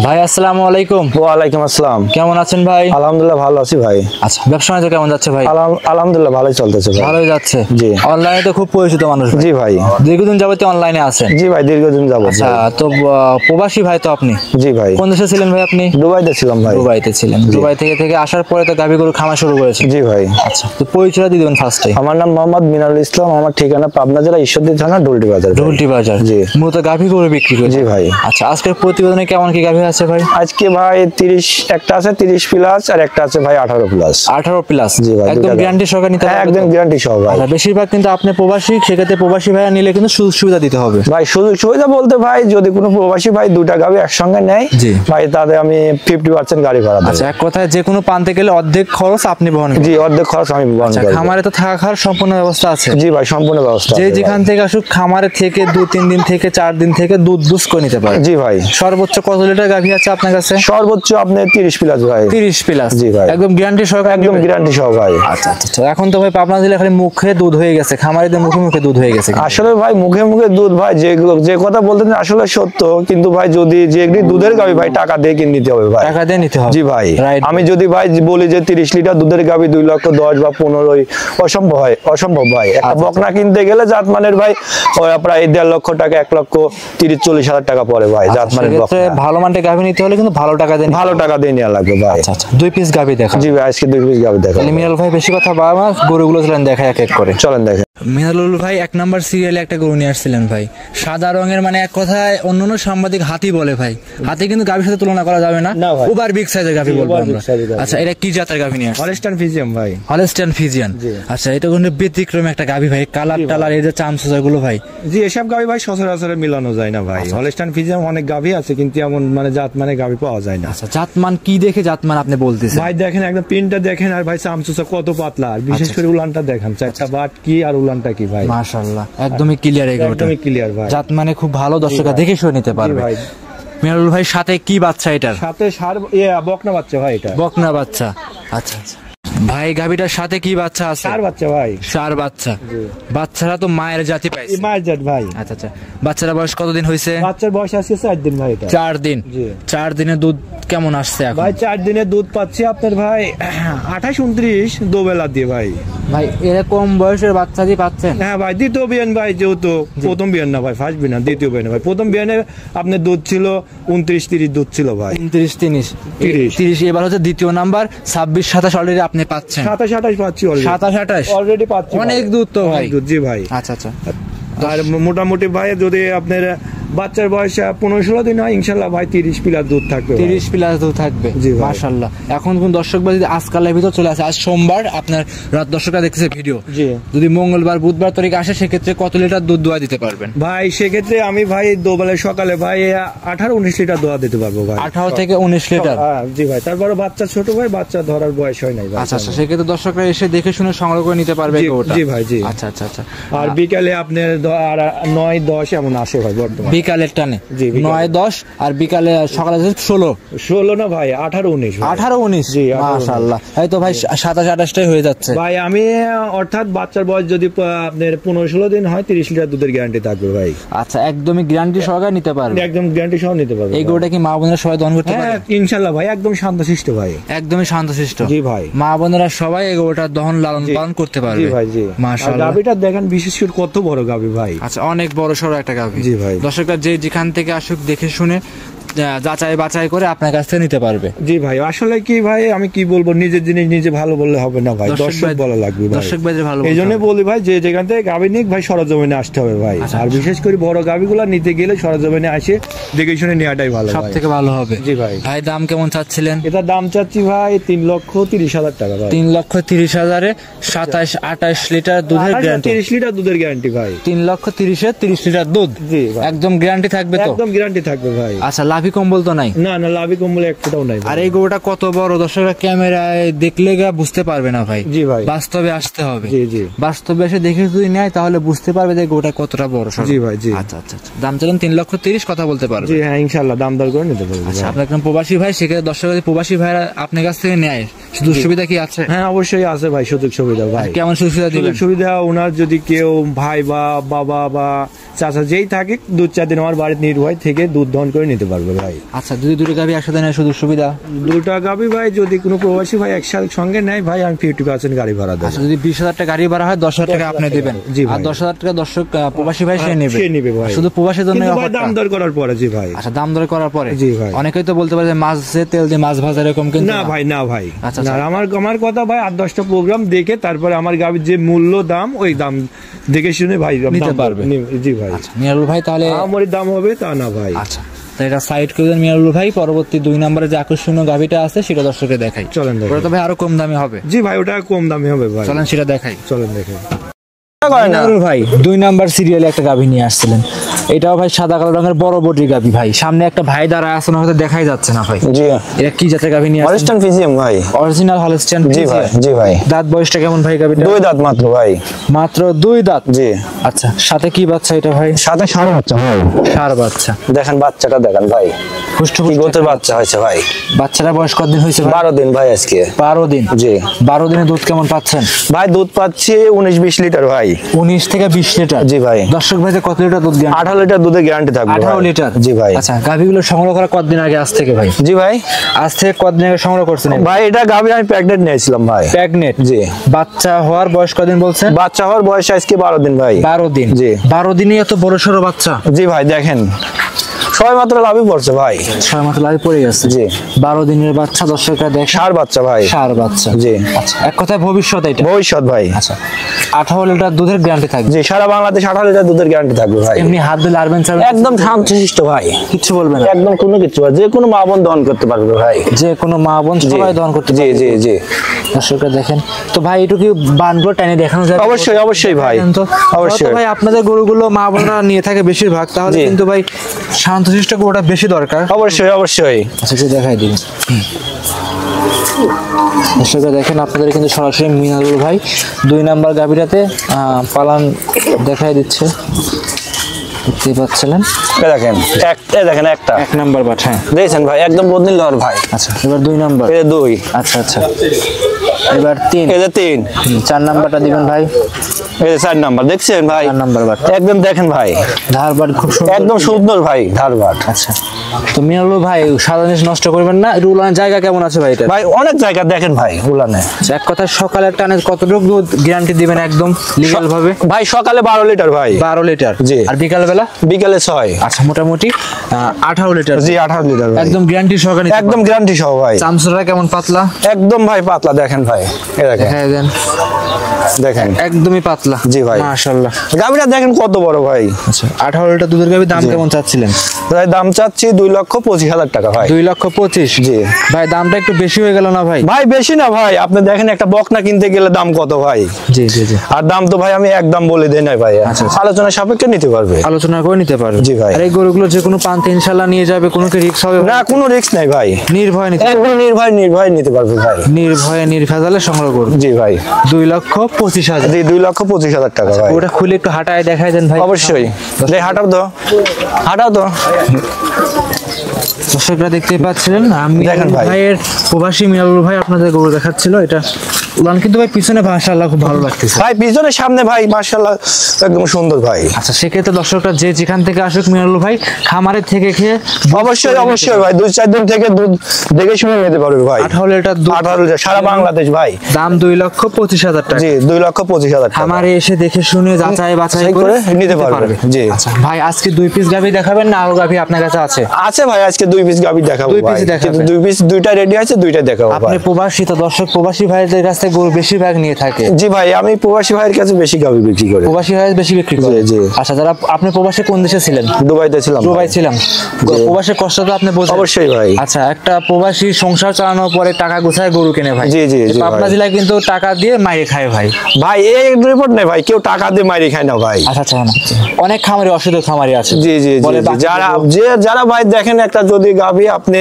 ভাই আসসালামু আলাইকুম। ওয়ালাইকুম আসসালাম। কেমন আছেন ভাই? আলহামদুলিল্লাহ ভালো আছি ভাই। আচ্ছা, ব্যবসা বাণিজ্য কেমন যাচ্ছে ভাই? আলহামদুলিল্লাহ ভালোই চলতেছে ভাই। ভালোই যাচ্ছে। জি। অনলাইনে তো খুব পরিচিত মানুষ। জি ভাই। দীর্ঘদিন যাবত অনলাইনে আছেন? জি ভাই, দীর্ঘদিন যাবত। আচ্ছা, তো প্রবাসী ভাই তো আপনি? জি ভাই। কোন দেশে ছিলেন ভাই আপনি? দুবাইতে ছিলাম ভাই। দুবাইতে ছিলেন। দুবাই থেকে আসার পরে তো গাভী গরু খামার শুরু করেছেন? জি ভাই। আচ্ছা, তো পরিচয় দিয়ে দিবেন ফার্স্টে। আমার নাম মোহাম্মদ মিনারুল ইসলাম, আমার ঠিকানা পাবনা জেলা ঈশ্বরদী থানা ডুলটি বাজার। ডুলটি বাজার। জি। মূলত গাভী গরু বিক্রি করেন? জি ভাই। আচ্ছা, আজকের প্রতিবেদনে কেমন কি গাভী আছে ভাই? আজকে ভাই 30 একটা আছে 30 প্লাস আর একটা আছে ভাই 18 প্লাস। 18 প্লাস। জি ভাই। একদম গ্যারান্টি সহকারে নিতে হবে? একদম গ্যারান্টি সহ ভাই। বেশিরভাগ কিন্তু আপনি প্রবাসী, সেক্ষেত্রে প্রবাসী ভাইয়া নিলে কিন্তু সুযোগ সুবিধা দিতে হবে ভাই। সুযোগ সুবিধা বলতে ভাই যদি কোনো প্রবাসী ভাই দুটা গাভী একসঙ্গে নেয় ভাই, তাতে আমি 50% গাড়ি ভাড়া দেব। আচ্ছা, এক কথায় যে কোনো পানতে গেলে অর্ধেক খরচ আপনি বহন করবেন? জি, অর্ধেক খরচ আমি বহন করব। খামারে তো থাকা খাওয়ার সম্পূর্ণ ব্যবস্থা আছে? জি ভাই, সম্পূর্ণ ব্যবস্থা আছে। যেখান থেকে আসুক খামারে থেকে 2-3 দিন থেকে 4 দিন থেকে দুধ বুস করে নিতে পারে? জি ভাই। সর্বোচ্চ কত লিটার গাভী আছে আপনার কাছে? সর্বোচ্চ আপনি 30 প্লাস ভাই। 30 প্লাস? জি ভাই। একদম গ্যারান্টি সহকারে? একদম গ্যারান্টি সহ ভাই। আচ্ছা আচ্ছা। এখন তো ভাই পাবনা জেলা খালি মুখে দুধ হয়ে গেছে, খামারিদের মুখে মুখে দুধ হয়ে গেছে। আসলে ভাই মুখে মুখে দুধ ভাই, যে কথা বলতেন আসলে সত্য, কিন্তু ভাই যদি যে একটি দুধের গাভী ভাই টাকা দিয়ে কিনে নিতে হবে ভাই। টাকা দিয়ে নিতে হবে? জি ভাই। আমি যদি ভাই বলি যে 30 লিটার দুধের গাভী 2 লক্ষ 10 বা 15 অসম্ভব হয়, অসম্ভব ভাই। একটা বকনা কিনতে গেলে জাতমানের ভাই প্রায় 1.5 লক্ষ টাকা, 1 লক্ষ 30-40 হাজার টাকা পড়ে ভাই জাতমানের বকনা। ভালো মানের গাভী নিতে হলে কিন্তু ভালো টাকা দিয়ে নেওয়া লাগবে ভাই। আচ্ছা আচ্ছা। 2 পিস গাভী দেখা? জি ভাই, আজকে 2 পিস গাভী দেখা। মিনারুল ভাই বেশি কথা বাবা, গরুগুলো চলেন দেখা এক এক করে। চলেন দেখেন। মিনারুল ভাই 1 নাম্বার সিরিয়ালে একটা গরু নিয়ে আসছিলেন ভাই, সাদা রঙের, মানে এক কথায় অন্যান্য সাংবাদিক হাতি বলে ভাই। হাতি কিন্তু গাভীর সাথে তুলনা করা যাবে না, ওভার বিগ সাইজের গাভী বলবো আমরা। আচ্ছা, এটা কি জাতের গাভী নিয়ে আসছেন? হলস্টাইন ফ্রিজিয়ান ভাই। Holstein Friesian. আচ্ছা, এটা কিন্তু ব্যতিক্রম একটা গাভী ভাই, কালার টালার এই যে চামচুচা গুলো ভাই। জি, এসব গাভী ভাই সচরাচর মিলানো যায় না ভাই। হলস্টাইন ফ্রিজিয়ান অনেক গাভী আছে, কিন্তু এমন মানে জাত মানে গাভী পাওয়া যায় না। আচ্ছা, জাতমান কি দেখে জাতমান আপনি বলতেছেন? ভাই দেখেন, একদম পিনটা দেখেন, আর ভাই চামচুচা কত পাতলা, আর বিশেষ করে উলানটা দেখেন, চারটা বাট কি আর উলানটা কি ভাই, মাশাআল্লাহ একদমই ক্লিয়ার। একদমই ক্লিয়ার ভাই। জাত মানে খুব ভালো, দর্শকরা দেখে শুনে নিতে পারবে ভাই। মিনারুল ভাই সাথে কি বাচ্চা এটার? সাথে বকনা বাচ্চা ভাই। এটা বকনা বাচ্চা। আচ্ছা আচ্ছা ভাই, গাভীটার সাথে কি বাচ্চা আছে? ষাঁড় বাচ্চা ভাই। ষাঁড় বাচ্চা। বাচ্চারা তো মায়ের জাতি পাইছে? মায়ের জাত ভাই। আচ্ছা আচ্ছা। বাচ্চারা বয়স কতদিন হয়েছে? বাচ্চার বয়স আছে 4 দিন ভাই। এটা 4 দিন। 4 দিনে দুধ কেমন আসছে এখন ভাই? 4 দিনে দুধ পাচ্ছি আপনার ভাই 28-29 দুবেলা দিয়ে ভাই। ভাই এরকম বয়সের বাচ্চা দিয়ে পাচ্ছেন? হ্যাঁ ভাই, দ্বিতীয় বিয়ান ভাই, যেহেতু প্রথম বিয়ান না ভাই, ফার্স্ট বিয়ান না, দ্বিতীয় বিয়ান ভাই। প্রথম বিয়ানে আপনার দুধ ছিল 29-30 দুধ ছিল ভাই। 29-30। এবার হচ্ছে দ্বিতীয় নাম্বার 26-27 অলরেডি আপনি পাচ্ছেন? 27-28 পাচ্ছি অলরেডি। 27-28 অলরেডি পাচ্ছি। অনেক দুধ তো ভাই। জি ভাই। আচ্ছা আচ্ছা। আর মোটামুটি ভাই যদি আপনার বাচ্চার বয়স 15-16 দিন হয়, ইনশাল্লাহ ভাই 30 প্লাস দুধ থাকবে। 30 প্লাস দুধ থাকবে? মাশাআল্লাহ। এখন কোন দর্শক ভাই যদি আজকালের ভিতর চলে আসে, আজ সোমবার, আপনার রাত দর্শকরা দেখতেছে ভিডিও, যদি মঙ্গলবার বুধবার তারিখ আসে, সেক্ষেত্রে কত লিটার দুধ দোয়া দিতে পারবেন ভাই? সেক্ষেত্রে আমি ভাই দোবেলা সকালে ভাই 18-19 লিটার দোয়া দিতে পারবো ভাই। 18 থেকে 19 লিটার? জি ভাই। তারপরে বাচ্চা ছোট ভাই, বাচ্চা ধরার বয়স হয় নাই ভাই। আচ্ছা আচ্ছা, সেক্ষেত্রে দর্শকরা এসে দেখে শুনে সংগ্রহ করে নিতে পারবে? জি ভাই। জি। আচ্ছা আচ্ছা আচ্ছা। আর বিকালে আপনার 9-10 এমন আসে ভাই বর্তমানে। বিকালের টানে 9-10, আর বিকালে সকালে 16 না ভাই, 18-19। 18-19? জি মাশাআল্লাহ। এই তো ভাই 27-28টাই হয়ে যাচ্ছে ভাই। আমি অর্থাৎ বাচ্চার বয়স যদি আপনার 15-16 দিন হয়, 30 লিটার দুধের গ্যারান্টি থাকবে ভাই। আচ্ছা, একদমই গ্যারান্টি সহকারে নিতে পারবে? একদম গ্যারান্টি সহ নিতে পারবে। এই গরুটা কি মা বোনেরা সবাই দহন করতে পারে? ইনশাআল্লাহ ভাই, একদম শান্তশিষ্ট ভাই। একদমই শান্তশিষ্ট? জি ভাই। মা বোনেরা সবাই এই গরুটার দহন লালন পালন করতে পারবে? জি ভাই। জি মাশাআল্লাহ। গাভীটা দেখেন বিশেষ করে কত বড় গাভী ভাই। আচ্ছা, অনেক বড় সড়ো একটা গাভী। জি ভাই। দর্শকরা যেখান থেকে আসুক দেখে শুনে যাচাই বাছাই করে আপনার কাছ থেকে নিতে পারবে। জি ভাই। আসলে কি ভাই, আমি কি বলবো, নিজের জিনিস নিজে ভালো বললে হবে না ভাই, দর্শক বলা লাগবে ভাই। দর্শক ভাই ভালো, এই জন্য বলি ভাই, যে যেখান থেকে গাভী নিক ভাই সরজমিনে আসতে হবে ভাই। আর বিশেষ করে বড় গাভীগুলো নিতে গেলে সরজমিনে আসে দেখে শুনে নেওয়াটাই ভালো, সব থেকে ভালো হবে। জি ভাই। ভাই দাম কেমন চাচ্ছিলেন? এটা দাম চাচ্ছি ভাই 3,30,000 টাকা ভাই। 3,30,000-এ 27-28 লিটার দুধের গ্যারান্টি? 30 লিটার দুধের গ্যারান্টি ভাই। 3,30,000-এ 30 লিটার দুধ? জি ভাই। একদম গ্যারান্টি থাকবে তো? একদম গ্যারান্টি থাকবে ভাই। আচ্ছা, লাভি কম্বল তো নাই? না না, লাভি কম্বল এক ফোঁটাও নাই। আর এই গরুটা কত বড়, দর্শকরা ক্যামেরায় দেখলে বুঝতে পারবে না ভাই। জি ভাই। বাস্তবে আসতে হবে। জি জি। বাস্তবে এসে দেখে যদি নেয় তাহলে বুঝতে পারবে যে গরুটা কতটা বড়। জি ভাই। জি। আচ্ছা আচ্ছা। দাম চাইলেন 3,30,000, কথা বলতে পারবে? জি হ্যাঁ, ইনশাআল্লাহ দাম দর করে নিতে পারবে। আচ্ছা, আপনার একজন প্রবাসী ভাই, সেক্ষেত্রে দর্শকরা প্রবাসী ভাইরা আপনার কাছ থেকে নেয়, সুযোগ সুবিধা কি আছে? হ্যাঁ অবশ্যই আছে ভাই, সুযোগ সুবিধা ভাই। কেমন সুযোগ সুবিধা দিবেন? সুবিধা ওনার যদি কেউ ভাই বা বাবা বা চাচা যেই থাকে 2-4 দিন আমার বাড়িতে নির্ভয় থেকে দুধ দহন করে নিতে পারবে থাকবে ভাই। আচ্ছা যদি দুটো গাভি একসাথে নেয় সুযোগ সুবিধা? দুটা গাভি ভাই যদি কোনো প্রবাসী ভাই একসাথে সঙ্গে নেয় ভাই আমি 50% গাড়ি ভাড়া দেব। আচ্ছা যদি 20,000 টাকা গাড়ি ভাড়া হয় 10,000 টাকা আপনি দিবেন। জি আর ভাই। 10,000 টাকা দর্শক প্রবাসী ভাই সে নেবে ভাই, শুধু প্রবাসীর জন্য কিন্তু ভাই দাম দর করার পরে। জি ভাই। আচ্ছা দাম দর করার পরে। জি ভাই। অনেকেই তো বলতে পারে যে মাছে তেল দিয়ে মাছ ভাজা এরকম, কিন্তু না ভাই, না ভাই। আচ্ছা, না, আচ্ছা। আমার কথা ভাই 8-10টা প্রোগ্রাম দেখে তারপরে আমার গাবির যে মূল্য দাম ওই দাম দেখে শুনে ভাই নিতে পারবে। জি ভাই। আচ্ছা মিনারুল ভাই তাহলে আমার দাম হবে তা না ভাই। আচ্ছা তো এটা সাইড করে দেন মিনারুল ভাই। পরবর্তী 2 নম্বরে যে আকর্ষণীয় গাভিটা আছে সেটা দর্শককে দেখাই। চলেন দেখাই। ওটা তো ভাই আরো কম দামি হবে। জি ভাই, ওটা কম দামি হবে ভাই। চলেন সেটা দেখাই। চলেন দেখাই। মিনারুল ভাই 2 নাম্বার সিরিয়ালে একটা গাভি নিয়ে আসছিলেন। এটাও ভাই সাদা কালো রঙের বড় বডি গাভি ভাই। সামনে একটা ভাই দাঁড়ায় আছে, হয়তো দেখাই যাচ্ছে না ভাই। জি। এটা কি জাতের গাভি নিয়ে আসছেন? হলস্টাইন ফ্রিজিয়ান ভাই। Original Holstein. জি ভাই। জি ভাই। দাঁত বয়সটা কেমন ভাই গাভিটা? 2 দাঁত মাত্র ভাই। মাত্র 2 দাঁত। জি। আচ্ছা সাথে কি বাচ্চা এটা ভাই? সাথে ষাঁড় বাচ্চা ভাই। ষাঁড় বাচ্চা। দেখেন বাচ্চাটা দেখেন ভাই, কি গোতের বাচ্চা হয়েছে ভাই। বাচ্চারা বয়স কতদিন হয়েছে? 12 দিন ভাই আজকে। 12 দিন। জি। 12 দিনে দুধ কেমন পাচ্ছেন? ভাই দুধ পাচ্ছি 19-20 লিটার ভাই। 19 থেকে 20 লিটার। জি ভাই। দর্শক ভাই কত লিটার দুধ দেন? 18 লিটার দুধের গ্যারান্টি থাকবে। 18 লিটার। জি ভাই। আচ্ছা গাভিগুলো সংগ্রহ করা কতদিন আগে আজ থেকে ভাই? জি ভাই। আজ থেকে কতদিন আগে সংগ্রহ করছেন ভাই? এটা গাভি আমি প্রেগনেন্ট নিয়েছিলাম ভাই। প্রেগনেন্ট? জি। বাচ্চা হওয়ার বয়স কতদিন বলছেন? বাচ্চা হওয়ার বয়স আজকে 12 দিন ভাই। 12 দিন। জি। 12 দিনে এত বড় সড়ো বাচ্চা? জি ভাই দেখেন সবাই মাত্র লাভই পড়ছে ভাই। 6 মাস লাভে পড়ে গেছে। জি। 12 দিনের বাচ্চা দর্শকরা দেখ। ষাঁড় বাচ্চা ভাই। ষাঁড় বাচ্চা। জি। আচ্ছা এক কথায় ভবিষ্যৎ এটা। ভবিষ্যৎ ভাই। আচ্ছা 18 লিটার দুধের গ্যারান্টি থাকবে? জি, সারা বাংলাদেশ 18 লিটার দুধের গ্যারান্টি থাকবে ভাই। এমনি হাত দিলে আরবেন স্যার একদম শান্তশিষ্ট ভাই, কিছু বলবে না? একদম কোনো কিছু ভাই, যে কোনো মা বোন দহন করতে পারবে ভাই। যে কোনো মা বোন সবাই দহন করতে জি পারবে? জি জি। দর্শকরা দেখেন তো ভাই, একটু কি বানগুলো টাইনে দেখানো যাবে? অবশ্যই অবশ্যই ভাই, তো অবশ্যই ভাই আপনাদের গরুগুলো মা বোনরা নিয়ে থাকে বেশিরভাগ, তাহলে জি। কিন্তু ভাই শান্তশিষ্ট গরুটা বেশি দরকার। অবশ্যই অবশ্যই। আচ্ছা একটু দেখাই দিন। দর্শকরা দেখেন আপনাদের কিন্তু সরাসরি মিনারুল ভাই 2 নাম্বার গাভীটাতে পালান দেখাই দিচ্ছে, দেখতেই পাচ্ছিলেন। দেখেন দেখেন একটা 1 নাম্বার বাট। হ্যাঁ দেখছেন ভাই, একদম বদলি লর ভাই। আচ্ছা এবার 2 নাম্বার। এই 2। আচ্ছা আচ্ছা এবার 3। এই 3। 4 নাম্বারটা দিবেন ভাই। এই 4 নাম্বার দেখছেন ভাই, 4 নাম্বার বাট। একদম দেখেন ভাই ধারবাট খুব সুন্দর, একদম সুন্দর ভাই ধারবাট। আচ্ছা তো মিনারুল ভাই সাদা জিনিস নষ্ট করবেন না। একটু উলানের জায়গা কেমন আছে ভাই এটা? ভাই অনেক জায়গা দেখেন ভাই উলানে। এক কথা সকালে টানে কতটুকু দুধ গ্যারান্টি দিবেন একদম লিগ্যাল ভাবে? ভাই সকালে 12 লিটার ভাই। 12 লিটার। জি। আর বিকাল বেলা? বিকালে 6। আচ্ছা মোটামুটি 18 লিটার। জি 18 লিটার ভাই। একদম গ্যারান্টি সহকারে নিতে একদম গ্যারান্টি সহ ভাই। চামচটা কেমন পাতলা? একদম ভাই পাতলা দেখেন ভাই, এই দেখেন দেখাই দেন। দেখেন একদমই পাতলা। জি ভাই। মাশাআল্লাহ। গাভীটা দেখেন কত বড় ভাই। আচ্ছা 18 লিটার দুধের গাভী দাম কেমন চাচ্ছিলেন? ভাই দাম চাচ্ছি 2,25,000 টাকা ভাই। 2,25,000? জি। ভাই দামটা একটু বেশি হয়ে গেল না ভাই? ভাই বেশি না ভাই, আপনি দেখেন একটা বকনা কিনতে গেলে দাম কত ভাই। জি জি জি। আর দাম তো ভাই আমি একদম বলে দেই নাই ভাই, আচ্ছা। আলোচনা সাপেক্ষে নিতে পারবে। আলোচনা করে নিতে পারবে? জি ভাই। আর এই গরুগুলো যে কোনো প্রান্তে ইনশাআল্লাহ নিয়ে যাবে, কোনো কি রিস্ক হবে? না কোনো রিস্ক নাই ভাই, নির্ভয় নিতে একদম নির্ভয় নিতে পারবে ভাই। নির্ভয়ে নির্ভেজালে সংগ্রহ করবে? জি ভাই। 2,25,000? জি 2,25,000 টাকা ভাই। ওটা খুলে একটু হাঁটায় দেখাই দেন ভাই। অবশ্যই হাঁটাও তো, হাঁটাও তো। দর্শকরা দেখতে পাচ্ছিলেন আমি দেখেন ভাই। ভাইয়ের প্রবাসী মিনারুল ভাই আপনাদের গরু দেখাচ্ছিল। এটা উলান কিন্তু ভাই পিছনে মাশাআল্লাহ খুব ভালো লাগতেছে ভাই, পিছনে সামনে ভাই মাশাআল্লাহ একদম সুন্দর ভাই। আচ্ছা সেক্ষেত্রে দর্শকরা যে যেখান থেকে আসুক মিনারুল ভাই খামারের থেকে খেয়ে অবশ্যই অবশ্যই ভাই 2-4 দিন থেকে দুধ দেখে শুনে নিতে পারবে ভাই। 18 লিটার দুধ। 18 লিটার সারা বাংলাদেশ ভাই। দাম 2,25,000 টাকা। জি 2,25,000 টাকা। খামারে এসে দেখে শুনে যাচাই বাছাই করে নিতে পারবে। জি। আচ্ছা ভাই আজকে 2 পিস গাভী দেখাবেন না আরো গাভী আপনার কাছে আছে? আছে ভাই, আজকে 2 পিস গাভী দেখাবো 2 ভাই। পিস দেখাবেন? কিন্তু 2 পিস দুইটা রেডি আছে, দুইটা দেখাবো আপনি ভাই। প্রবাসী তো দর্শক প্রবাসী ভাইদের কাছ থেকে গরু বেশিরভাগ নিয়ে থাকে? জি ভাই, আমি প্রবাসী ভাইয়ের কাছে বেশি গাভী বিক্রি করি। প্রবাসী ভাই বেশি বিক্রি করে? জি, জি। আচ্ছা যারা আপনি প্রবাসী কোন দেশে ছিলেন? দুবাইতে ছিলাম। দুবাই ছিলাম। প্রবাসের কষ্ট তো আপনি বোঝেন? অবশ্যই ভাই। আচ্ছা একটা প্রবাসী সংসার চালানোর পরে টাকা গোছায় গরু কিনে ভাই। জি, জি, জি পাবনা ভাই। জেলায় কিন্তু টাকা দিয়ে মাইরে খায় ভাই। ভাই এই রিপোর্ট নেই ভাই, কেউ টাকা দিয়ে মাইরে খায় না ভাই। আচ্ছা আচ্ছা না। অনেক খামারি অসুস্থ খামারি আছে। জি জি জি বলে জি। বাকি যারা ভাই দেখেন একটা যদি গাভী আপনি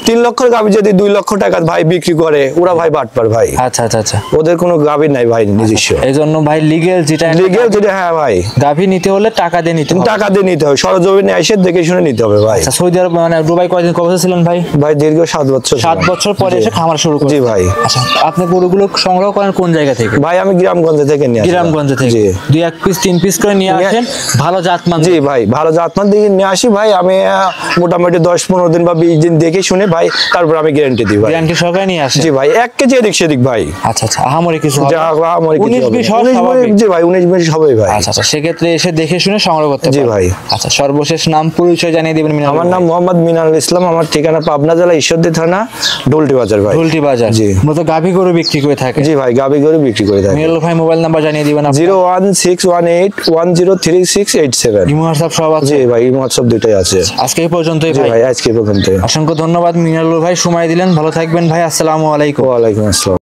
3 লক্ষের গাভী যদি 2 লক্ষ টাকা ভাই বিক্রি করে ওরা ভাই বাটপার ভাই। আচ্ছা আচ্ছা আচ্ছা, ওদের কোনো গাভী নাই ভাই নিজস্ব। এই জন্য ভাই লিগেল যেটা হ্যাঁ ভাই, গাভী নিতে হলে টাকা দিয়ে নিতে হবে, টাকা দিয়ে নিতে হবে, সরজমিনে এসে দেখে শুনে নিতে হবে ভাই। আচ্ছা, সৌদি আরব মানে দুবাই কয়দিন কবে ছিলেন ভাই? ভাই দীর্ঘ 7 বছর। 7 বছর পরে এসে খামার শুরু করেন? জি ভাই। আচ্ছা, আপনি গরুগুলো সংগ্রহ করেন কোন জায়গা থেকে? ভাই আমি গ্রামগঞ্জ থেকে নিয়ে আসি। গ্রামগঞ্জ থেকে 2-1 পিস 3 পিস করে নিয়ে আসেন, ভালো জাতমান? জি ভাই, ভালো জাতমান দিয়ে নিয়ে আসি ভাই। আমি মোটামুটি 10-15 দিন বা 20 দিন দেখে শুনে ভাই তারপর আমি গ্যারান্টি দিই ভাই। গ্যারান্টি সহকারে নিয়ে আসেন? জি ভাই, 1 কেজি এদিক সেদিক ভাই। আচ্ছা আচ্ছা, আহামরি কিছু হবে? যা আহামরি কিছু হবে 19-20 স্বাভাবিক? জি ভাই, 19-20 হবে ভাই। আচ্ছা আচ্ছা, সেক্ষেত্রে এসে দেখে শুনে সংগ্রহ করতে পারেন? জি ভাই। আচ্ছা, সর্বশেষ নাম পরিচয় জানিয়ে দিবেন। আমার নাম মোহাম্মদ মিনারুল ইসলাম, আমার ঠিকানা পাবনা জেলা ঈশ্বরদী থানা ডুলটি বাজার ভাই। ডুলটি বাজার। জি। মূলত গাভী গরু বিক্রি করে থাকে? জি ভাই, গাভী গরু বিক্রি করে থাকি। মিনারুল ভাই মোবাইল নাম্বার জানিয়ে দিবেন। 01618103687। ইমো হোয়াটসঅ্যাপ সব আছে? জি ভাই, ইমো হোয়াটসঅ্যাপ দুটোই আছে। আজকে এই পর্যন্তই ভাই। আজকে পর্যন্ত। অসংখ্য ধন্যবাদ মিনারুল ভাই, সময় দিলেন। ভালো থাকবেন ভাই, আসসালামু আলাইকুম। ওয়ালাইকুম আসসালাম।